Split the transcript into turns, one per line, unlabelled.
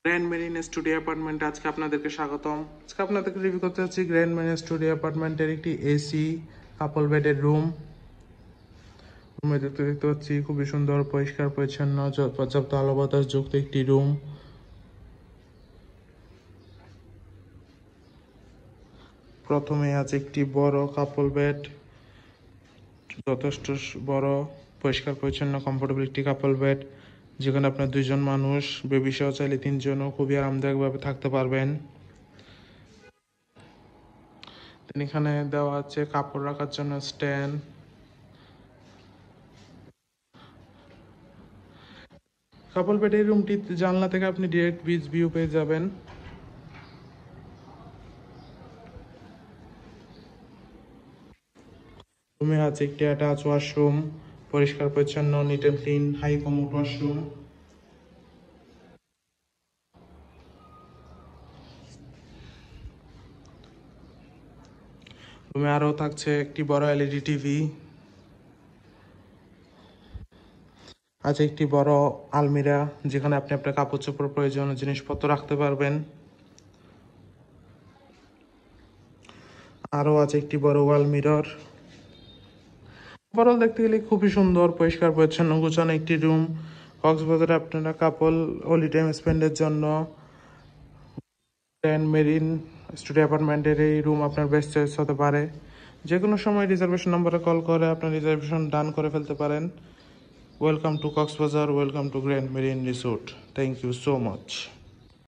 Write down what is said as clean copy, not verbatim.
Grand marine studio apartment আজকে আপনাদেরকে স্বাগতম। আজকে আপনাদেরকে রিভিউ করতে যাচ্ছি গ্র্যান্ড মেরিন স্টুডিও অ্যাপার্টমেন্টের একটি এসি কাপল বেডের রুমে দেখতে পাচ্ছি খুবই সুন্দর পরিষ্কার পরিচ্ছন্ন পর্যাপ্ত আলো বাতাস যুক্ত একটি রুম। প্রথমে আছে একটি বড় কাপল বেড, যথেষ্ট বড়, পরিষ্কার পরিচ্ছন্ন কমফোর্টেবল একটি কাপল বেড, যেখানে আপনার দুইজন মানুষ বেবি সহ চাইলে তিনজনও খুবই আরামদায়কভাবে থাকতে পারবেন। এখানে দেওয়া আছে কাপড় রাখার জন্য স্ট্যান্ড। কাপল বেড এই রুমটি জানলা থেকে আপনি ডিরেক্ট বিচ ভিউ পেয়ে যাবেন। রুমে আছে একটি অ্যাটাচ ওয়াশরুম, পরিষ্কার পরিচ্ছন্ন, neat and clean, high commode washroom. রুমে আরও থাকছে একটি বড় এলইডি টিভি, আছে একটি বড় আলমিরা, যেখানে আপনি আপনার কাপড় চোপড় প্রয়োজনীয় জিনিসপত্র রাখতে পারবেন। আরও আছে একটি বড় ওয়াল মিরর। ওভারঅল দেখতে গেলে খুবই সুন্দর, পরিষ্কার পরিচ্ছন্ন, গোছানো একটি রুম। কক্সবাজারে আপনারা কাপল হলি টাইম স্পেন্ডের জন্য গ্র্যান্ড মেরিন স্টুডিও অ্যাপার্টমেন্টের এই রুম আপনার বেস্ট চয়েস হতে পারে। যে কোনো সময় রিজার্ভেশন নম্বরে কল করে আপনার রিজার্ভেশন ডান করে ফেলতে পারেন। Welcome to Cox's Bazar, welcome to Grand Marine Resort. Thank you so much.